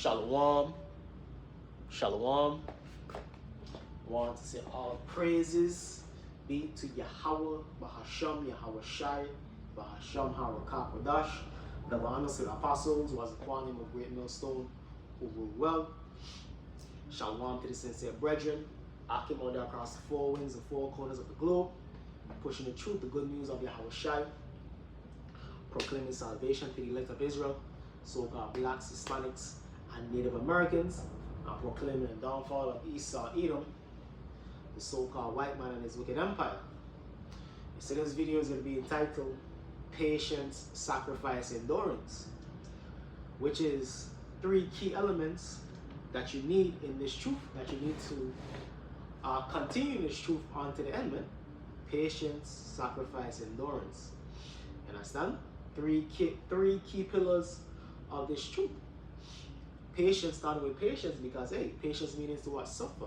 Shalom. Shalom. Want to say all praises be to Yahweh, Bahasham, Yahweh Shai, Bahasham, Harakakodash, the honors of the apostles, was the quantum of great millstone, who ruled well. Shalom to the sincere brethren, Akim across the four winds and four corners of the globe, pushing the truth, the good news of Yahweh Shai, proclaiming salvation to the elect of Israel, so-called blacks, Hispanics, and Native Americans, and proclaiming the downfall of Esau, Edom, the so-called white man and his wicked empire. So this video is going to be entitled Patience, Sacrifice, Endurance, which is three key elements that you need in this truth, that you need to continue this truth on to the end, man. Patience, sacrifice, endurance. You understand? Three key pillars of this truth. Patience, starting with patience, because hey, patience means to what? Suffer.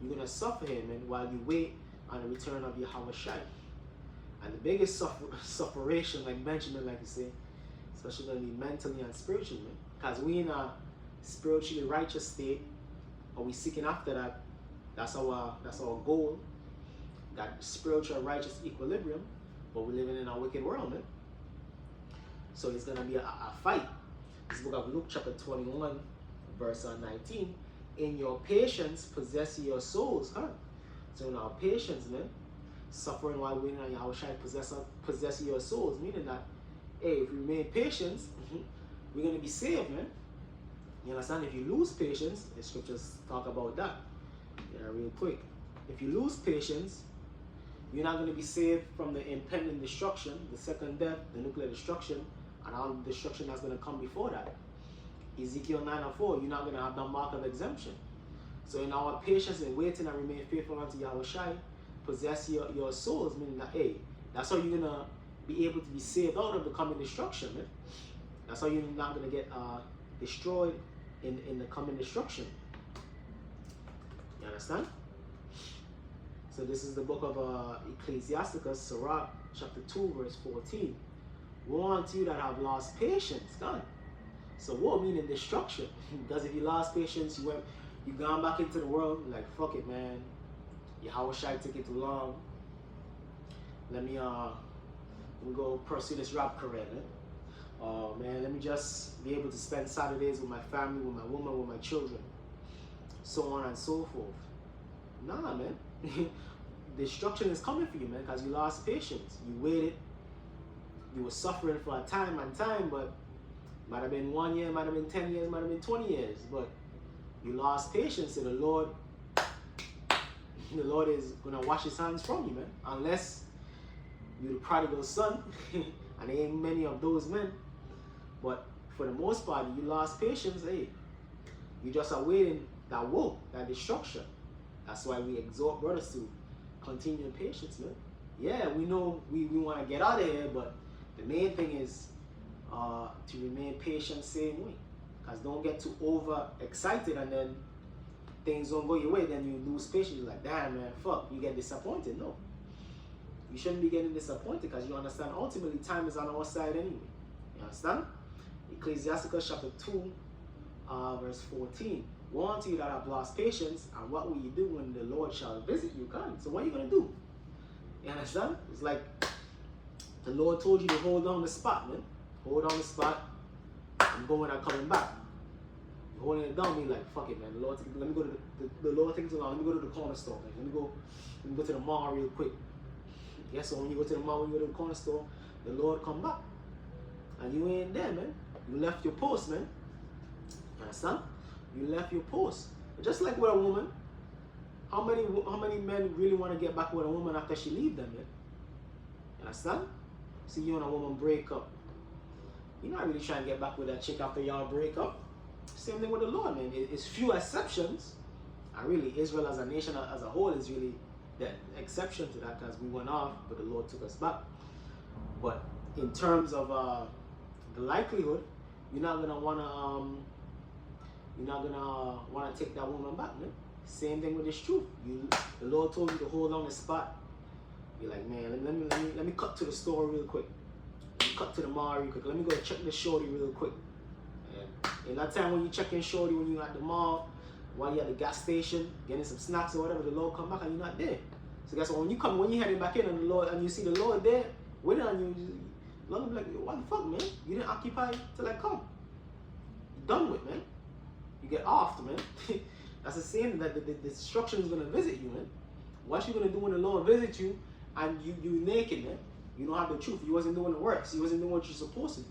You're gonna suffer him, and while you wait on the return of Yahweh Shai. And the biggest sufferation, like Benjamin like to say, especially gonna be mentally and spiritually, man. Because we in a spiritually righteous state, or we seeking after that. That's our goal. That spiritual righteous equilibrium, but we're living in a wicked world, man. So it's gonna be a fight. This book of Luke chapter 21, verse 19. In your patience, possess your souls, huh? So in our patience, man, suffering while waiting on Yahweh Shai, possess your souls, meaning that, hey, if we remain patient, we're gonna be saved, man. You understand? If you lose patience, the scriptures talk about that. Yeah, real quick. If you lose patience, you're not gonna be saved from the impending destruction, the second death, the nuclear destruction, and all the destruction that's going to come before that. Ezekiel 9:4, you're not going to have the mark of exemption. So in our patience and waiting and remain faithful unto Yahweh Shai, possess your souls, meaning that, hey, that's how you're going to be able to be saved out of the coming destruction, man. That's how you're not going to get destroyed in the coming destruction. You understand? So this is the book of Ecclesiasticus, Sirach, chapter 2, verse 14. Woe unto you that have lost patience, God. So woe meaning destruction. Because if you lost patience, you gone back into the world, like fuck it, man. Yahweh Shai took it too long. Let me go pursue this rap career, man. Oh man, let me just be able to spend Saturdays with my family, with my woman, with my children, so on and so forth. Nah, man. Destruction is coming for you, man, because you lost patience. You waited. You were suffering for a time and time, but might have been 1 year, might have been 10 years, might have been 20 years, but you lost patience, and the Lord is gonna wash his hands from you, man. Unless you're the prodigal son, and there ain't many of those men. But for the most part, you lost patience, hey. You just awaiting that woe, that destruction. That's why we exhort brothers to continue in patience, man. Yeah, we know we want to get out of here, but the main thing is to remain patient same way. Because don't get too overexcited and then things don't go your way, then you lose patience. You're like, damn, man, fuck, you get disappointed. No. You shouldn't be getting disappointed because you understand ultimately time is on our side anyway. You understand? Ecclesiasticus chapter 2, verse 14. Woe unto you that have lost patience, and what will you do when the Lord shall visit you? God. So what are you going to do? You understand? It's like the Lord told you to hold on the spot, man. Hold on the spot. I'm going and coming back. You're holding it down, me like, fuck it, man. The Lord, let me go to the Lord takes too long. Let me go to the corner store, man. Let me go to the mall real quick. Yeah, so when you go to the mall, when you go to the corner store, the Lord come back. And you ain't there, man. You left your post, man. You understand? You left your post. Just like with a woman, how many men really want to get back with a woman after she leave them, man? You understand? See, you and a woman break up. You're not really trying to get back with that chick after y'all break up. Same thing with the Lord, man. It's few exceptions. And really, Israel as a nation, as a whole, is really the exception to that, because we went off, but the Lord took us back. But in terms of the likelihood, you're not gonna wanna take that woman back, man. Same thing with this truth. The Lord told you to hold on the spot. You're like, man, let me cut to the store real quick. Let me cut to the mall real quick. Let me go check the shorty real quick. And In that time when you check in shorty, when you're at the mall, while you're at the gas station, getting some snacks or whatever, the Lord come back and you're not there. So guess what? When you're heading back in and the Lord and you see the Lord there waiting on you, the Lord will be like, what the fuck, man? You didn't occupy till I come. You're done with, man. You get off, man. That's the same that the destruction is gonna visit you, man. What you gonna do when the Lord visits you and you naked, man? You don't have the truth. You wasn't doing the works. You wasn't doing what you're supposed to do.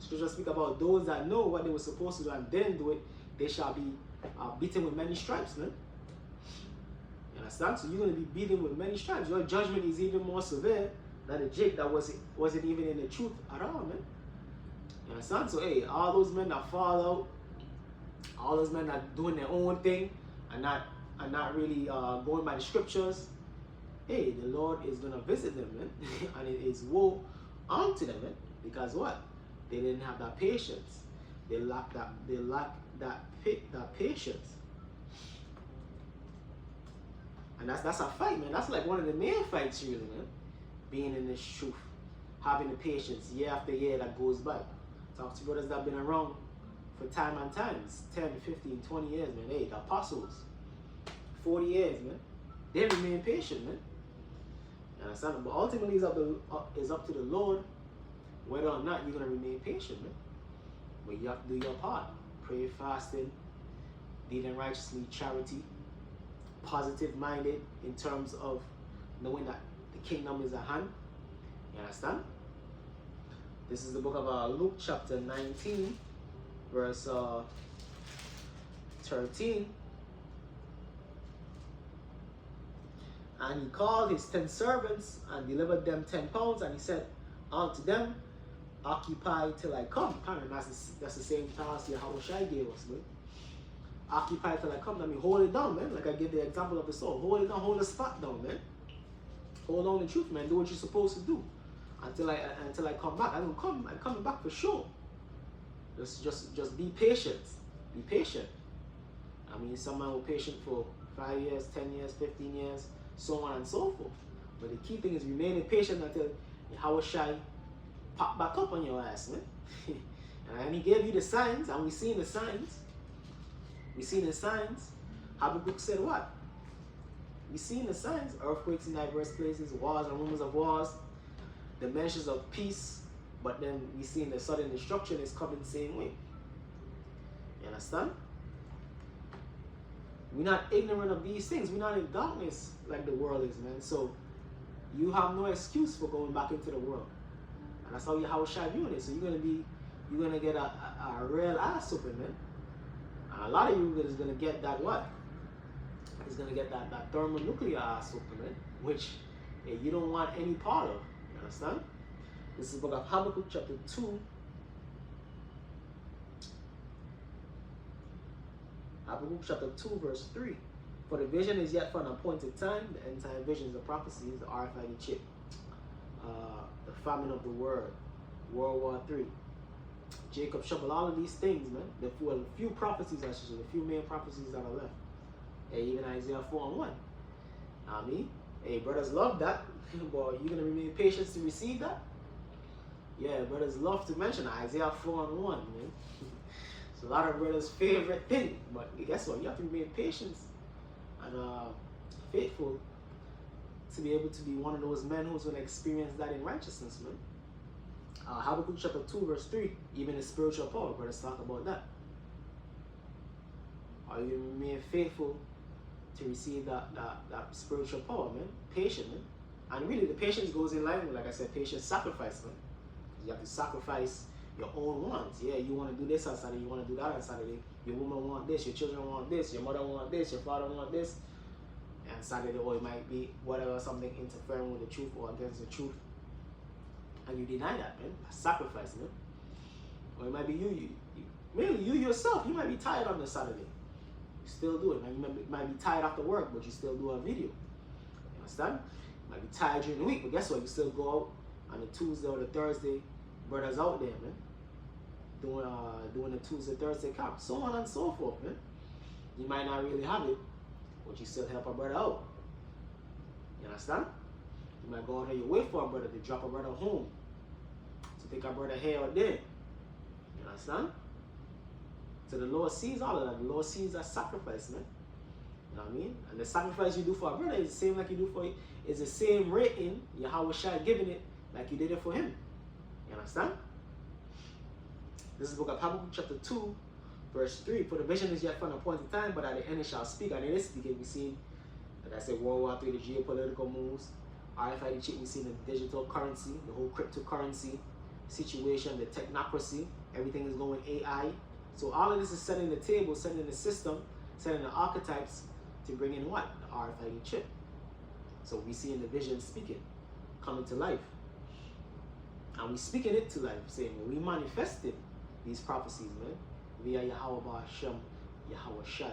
Scripture speak about those that know what they were supposed to do and didn't do it, they shall be beaten with many stripes, man. You understand? So you're going to be beaten with many stripes. Your judgment is even more severe than the Jake that wasn't even in the truth at all, man. You understand? So hey, all those men that fall out, all those men that doing their own thing and not really going by the scriptures, hey, the Lord is going to visit them, man. And it is woe unto them, man. Because what? They didn't have that patience. They lacked that patience. And that's a fight, man. That's like one of the main fights, really, man. Being in this truth. Having the patience year after year that goes by. Talk to brothers that have been around for time and times. 10, 15, 20 years, man. Hey, the apostles. 40 years, man. They remain patient, man. You understand? But ultimately, it's up to the Lord whether or not you're going to remain patient, man. But you have to do your part. Pray, fasting, dealing righteously, charity, positive-minded in terms of knowing that the kingdom is at hand. You understand? This is the book of Luke chapter 19, verse 13. And he called his 10 servants and delivered them 10 pounds, and he said unto them, occupy till I come. Kind of that's the same task Yahushua gave us, man. Occupy till I come. I mean, hold it down, man. Like I gave the example of the soul. Hold it down, hold the spot down, man. Hold on the truth, man. Do what you're supposed to do until I come back. I'm coming back for sure. Just be patient. Be patient. I mean, some man will patient for 5 years, 10 years, 15 years, so on and so forth. But the key thing is remaining patient until Yahushua pop back up on your ass, man. And he gave you the signs, and we seen the signs. We seen the signs. Habakkuk said what? We seen the signs. Earthquakes in diverse places, wars and rumors of wars, dimensions of peace, but then we seen the sudden destruction is coming the same way. You understand? We're not ignorant of these things. We're not in darkness like the world is, man. So you have no excuse for going back into the world. And that's how Yahushua viewing it. So you're gonna get a real ass whooping, man. And a lot of you is gonna get that what? Is gonna get that thermonuclear ass whooping, man, which you don't want any part of. You understand? This is the book of Habakkuk chapter 2. Habakkuk chapter 2 verse 3. For the vision is yet for an appointed time. The end time visions, the prophecies, the RFID chip. The famine of the word, World War III, Jacob Trouble, all of these things, man. The few prophecies, actually, the few main prophecies that are left. Hey, even Isaiah 4 and 1. I mean, hey, brothers love that. Boy, you gonna remain patient to receive that? Yeah, brothers love to mention Isaiah 4 and 1, man. It's a lot of brothers' favorite thing. But guess what? You have to remain patient and faithful to be able to be one of those men who's going to experience that in righteousness, man. Habakkuk chapter 2 verse 3, even the spiritual power, brothers talk about that. Are you remain faithful to receive that spiritual power, man? Patient, man. And really the patience goes in line with, like I said, patience sacrifice, man. You have to sacrifice your own wants. Yeah, you want to do this on Saturday, you want to do that on Saturday. Your woman want this, your children want this, your mother want this, your father want this. And Saturday, or it might be whatever, something interfering with the truth or against the truth. And you deny that, man. That's sacrifice, man. Or it might be mainly you yourself. You might be tired on the Saturday. You still do it, man. You might be tired after work, but you still do a video. You understand? You might be tired during the week, but guess what? You still go out on the Tuesday or the Thursday. Brothers out there, man. Doing the Tuesday, Thursday camp. So on and so forth, man. You might not really have it, but you still help a brother out. You understand? You might go out there, you wait for a brother to drop a brother home, to take a brother here or there. You understand? So the Lord sees all of that. The Lord sees that sacrifice, man. You know what I mean? And the sacrifice you do for a brother is the same like you do for, is the same rating Yahweh Shai giving it like you did it for him. You understand? This is the book of Habakkuk chapter 2, verse 3. For the vision is yet for an appointed time, but at the end it shall speak. And it is speaking. We see, like I said, World War III, the geopolitical moves, RFID chip, we see the digital currency, the whole cryptocurrency situation, the technocracy, everything is going AI. So all of this is setting the table, setting the system, setting the archetypes to bring in what? The RFID chip. So we see in the vision speaking, coming to life. And we speaking it to life, saying we manifested these prophecies, man, via Yahweh Ba'ashem, Yahweh Shai.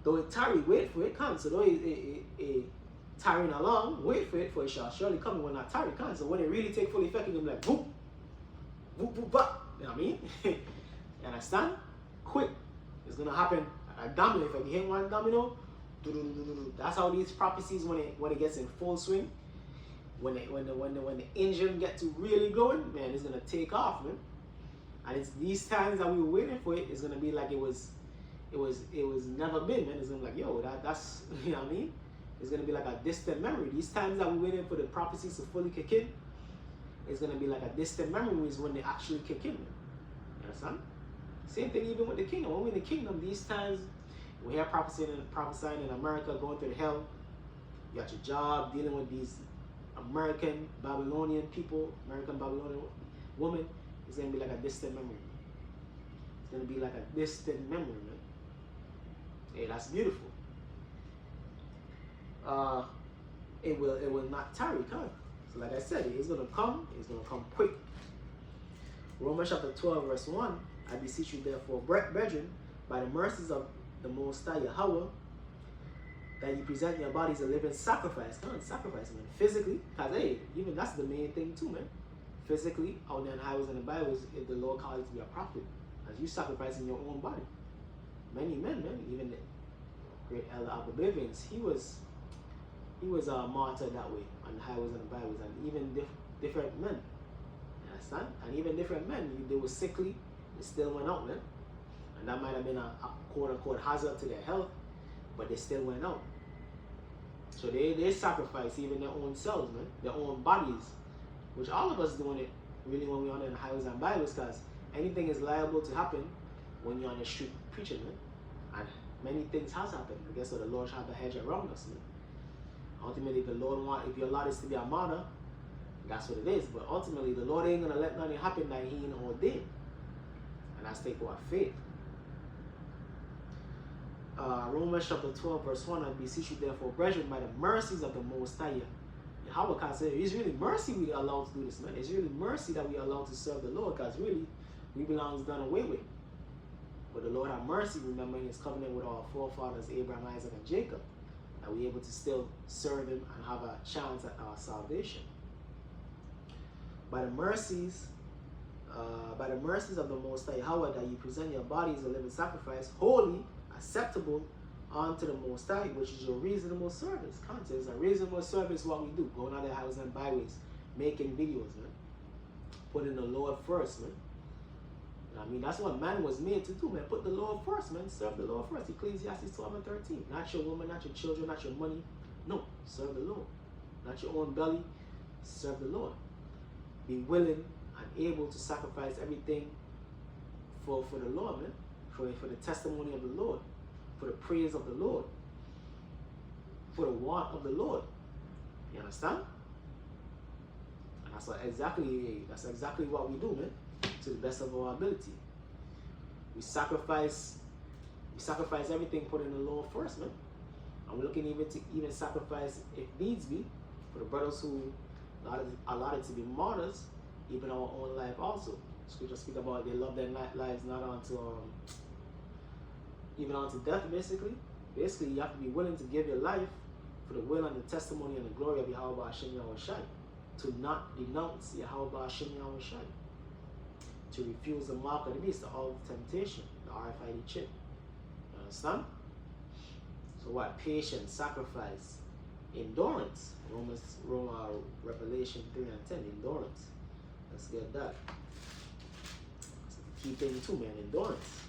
Though it tarry, wait for it comes. So though it tarrying along, wait for it shall surely come. When not tarry comes. So when it really take full effect, it's like boop, boop, boop, bop. You know what I mean? You understand? Quick. It's gonna happen. A domino. If you hit one domino, that's how these prophecies when it gets in full swing. When the engine gets to really going, man, it's gonna take off, man. And it's these times that we were waiting for it. It's gonna be like it was never been, man. It's gonna be like, yo, that's you know what I mean. It's gonna be like a distant memory. These times that we're waiting for the prophecies to fully kick in, it's gonna be like a distant memory is when they actually kick in, man. You understand? Same thing even with the kingdom. When we're in the kingdom, these times we hear prophesying in America, going through the hell. You got your job, dealing with these American Babylonian people, American Babylonian woman. It's gonna be like a distant memory. It's gonna be like a distant memory, man. Hey, that's beautiful. It will not tarry, come. So like I said, it's gonna come quick. Romans chapter 12, verse 1. I beseech you therefore, brethren, by the mercies of the Most High Yahweh, that you present your bodies a living sacrifice. Come on, sacrifice, man. Physically, because hey, even that's the main thing too, man. Physically, out there in the highways and the byways, if the Lord calls you to be a prophet, as you sacrificing your own body. Many men, man, even the great Elder Abba Bivens, he was martyred that way on the highways and the byways, and even different men. You understand? And even different men, they were sickly, they still went out, man. And that might have been a quote-unquote hazard to their health, but they still went out. So they sacrifice even their own selves, man, their own bodies, which all of us doing it really when we're on the highways and byways, because anything is liable to happen when you're on the street preaching, man. And many things has happened. I guess so the Lord shall have a hedge around us, man. Ultimately, the Lord if your lot is to be a martyr, that's what it is. But ultimately, the Lord ain't gonna let nothing happen that He ain't ordained. And that's take our faith. Romans chapter 12, verse 1, I beseech you therefore, brethren, by the mercies of the Most High Yahweh, can say it's really mercy we are allowed to do this, man. It's really mercy that we are allowed to serve the Lord, because really, we belong done away with. But the Lord have mercy, remembering His covenant with our forefathers, Abraham, Isaac, and Jacob, that we're able to still serve Him and have a chance at our salvation. By the mercies of the Most High Yahweh, that you present your bodies a living sacrifice, holy, acceptable unto the Most High, which is your reasonable service. Context, a reasonable service, what we do, going out the highways and byways, making videos, man, putting the Lord first, man. I mean, that's what man was made to do, man. Put the Lord first, man. Serve the Lord first. Ecclesiastes 12 and 13. Not your woman, not your children, not your money. No, serve the Lord. Not your own belly. Serve the Lord. Be willing and able to sacrifice everything for the Lord, man. For the testimony of the Lord. For the praise of the Lord. For the want of the Lord. You understand? And that's exactly what we do, man. To the best of our ability. We sacrifice everything, putting the Lord first, man. And we're looking even sacrifice, if needs be, for the brothers who allotted to be martyrs, even our own life also. Scripture speak about they love their lives not unto even unto death, basically. Basically, you have to be willing to give your life for the will and the testimony and the glory of Yahweh Ba'ashem Yahweh Shai. To not denounce Yahweh Ba'ashem Yahweh Shai. To refuse the mark of the beast, the all temptation, the RFID chip. You understand? So what? Patience, sacrifice, endurance. Revelation 3 and 10, endurance. Let's get that. That's the key thing too, man, endurance.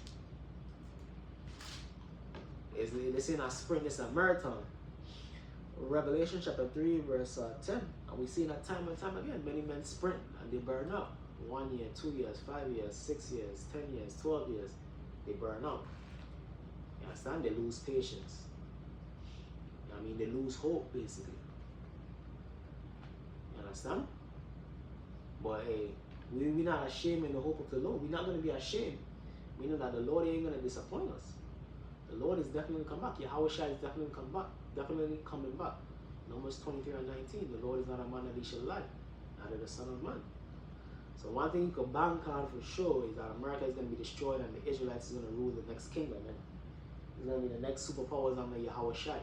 This ain't a sprint, it's a marathon. Revelation chapter 3 verse 10, and we see that time and time again, many men sprint and they burn out. 1 year, 2 years, 5 years, 6 years, 10 years, 12 years, they burn out. You understand? They lose patience. I mean, they lose hope, basically. You understand? But hey, we're not ashamed in the hope of the Lord. We're not going to be ashamed. We know that the Lord ain't going to disappoint us. The Lord is definitely going to come back. Yahweh Shai is definitely come back. Definitely coming back. Numbers 23 and 19. The Lord is not a man that he shall lie, neither the Son of Man. So one thing you can bank on for sure is that America is going to be destroyed and the Israelites is going to rule the next kingdom. Man. It's going to be the next superpowers under Yahweh Shai.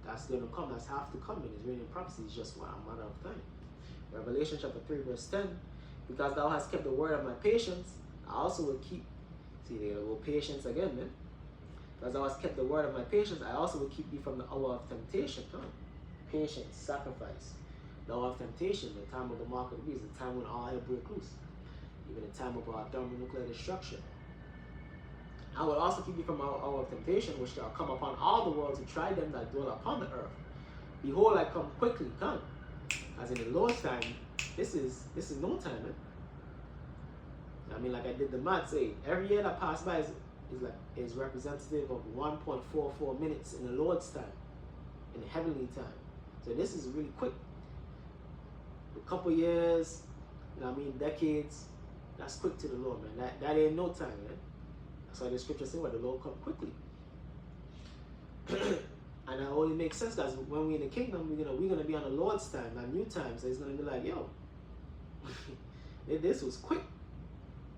That's going to come. That's have to come. And it's written in prophecy. It's just a matter of time. Revelation chapter 3 verse 10. Because thou hast kept the word of my patience, I also will keep. See, there will patience again, man. Because thou hast kept the word of my patience, I also will keep thee from the hour of temptation. Come. Patience, sacrifice. The hour of temptation, the time of the mark of the beast, the time when all hell break loose. Even the time of our thermonuclear destruction. I will also keep you from our hour of temptation, which shall come upon all the world to try them that dwell upon the earth. Behold, I come quickly, come. As in the Lord's time, this is no time, man. I mean, like I did the math, say every year that passed by is representative of 1.44 minutes in the Lord's time, in the heavenly time. So this is really quick. A couple years, you know what I mean, decades, that's quick to the Lord, man. That ain't no time, man. That's why the scripture says, well, the Lord come quickly. And that only makes sense because when we're in the kingdom, we're gonna be on the Lord's time, not new time. So it's gonna be like, yo, this was quick.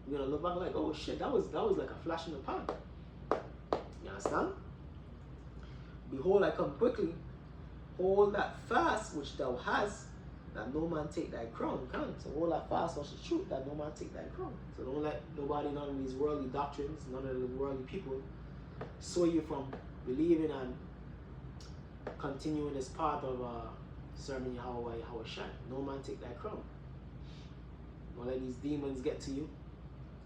We're gonna look back like, oh shit, that was like a flash in the pan. You understand? Behold, I come quickly. Hold that fast which thou hast, that no man take thy crown. Come. So hold that fast, what's the truth, that no man take thy crown. So don't let nobody, none of these worldly doctrines, none of the worldly people sway you from believing and continuing this path of serving Yahweh Shai. No man take thy crown. Don't let these demons get to you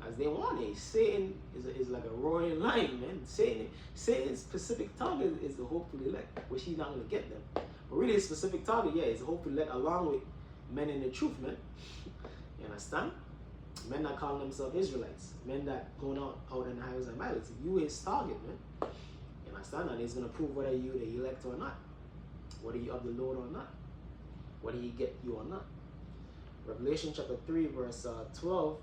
as they want it. Satan is like a roaring lion, man. Satan's specific target is the hopeful elect, which he's not going to get them. But really his specific target, yeah, is the hopeful elect along with men in the truth, man. You understand? Men that call themselves Israelites. Men that going out in the highways and byways. You his target, man. You understand? And he's going to prove whether you the elect or not. Whether you of the Lord or not. Whether he get you or not. Revelation chapter 3 verse 12.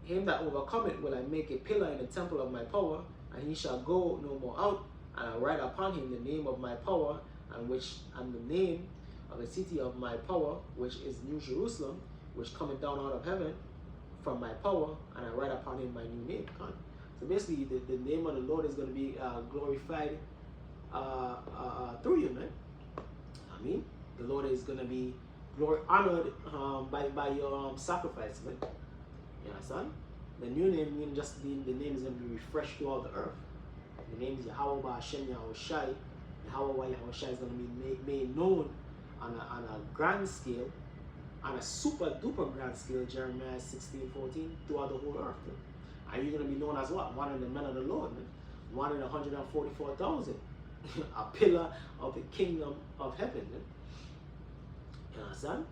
Him that overcometh will I make a pillar in the temple of my power, and he shall go no more out, and I write upon him the name of my power, and the name of the city of my power, which is New Jerusalem, which cometh down out of heaven from my power, and I write upon him my new name. So basically, the name of the Lord is going to be glorified through you, man. I mean, the Lord is going to be honored by your sacrifice, man. You understand? The new name means just the name is going to be refreshed throughout the earth. The name is Yahweh Ba'Hashem Yahweh Shai. Yahweh Shai is going to be made known on a grand scale, on a super duper grand scale, Jeremiah 16:14, throughout the whole earth. Man. And you're going to be known as what? One of the men of the Lord, man. One in 144,000. A pillar of the kingdom of heaven, man. You understand?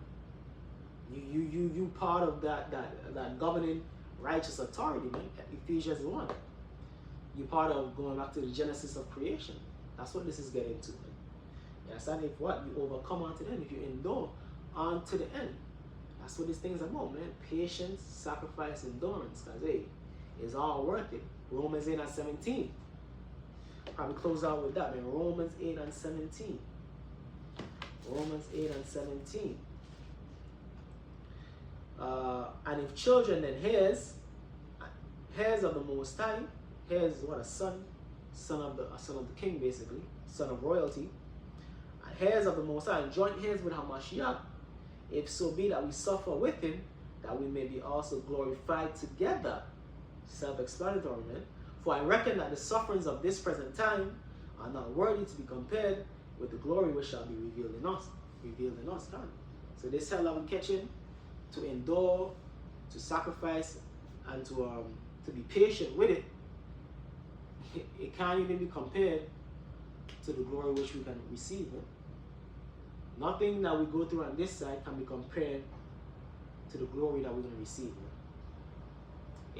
You part of that governing righteous authority, man. Ephesians 1. You're part of going back to the genesis of creation. That's what this is getting to, man. You understand? If what? You overcome unto the end. If you endure unto the end. That's what this thing's about, man. Patience, sacrifice, endurance. Because, hey, it's all worth it. Romans 8 and 17. Probably close out with that, man. Romans 8 and 17. Romans 8 and 17. And if children, then heirs of the Most High, heirs is what? A son of the king, basically, son of royalty, and heirs of the Most High, and joint heirs with Hamashiach, if so be that we suffer with him, that we may be also glorified together. Self-explanatory, man. For I reckon that the sufferings of this present time are not worthy to be compared with the glory which shall be revealed in us. God. So this hell that we're catching, to endure, to sacrifice, and to be patient with it, it can't even be compared to the glory which we can receive. Nothing that we go through on this side can be compared to the glory that we're going to receive.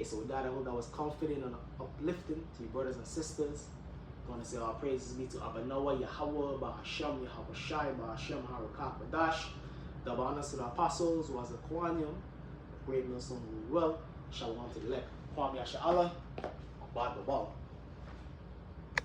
So with that, I hope that was confident and uplifting to your brothers and sisters. I'm going to say all praises be to Abanawa, Yahweh, Bahasham, Yahweh Shai, Bahasham, Harakak, Badash. Double honors to the apostles, who was a Kwanyam, great Muslim who well, Shalom to the elect. Kwame Yasha Allah, Bad Babal.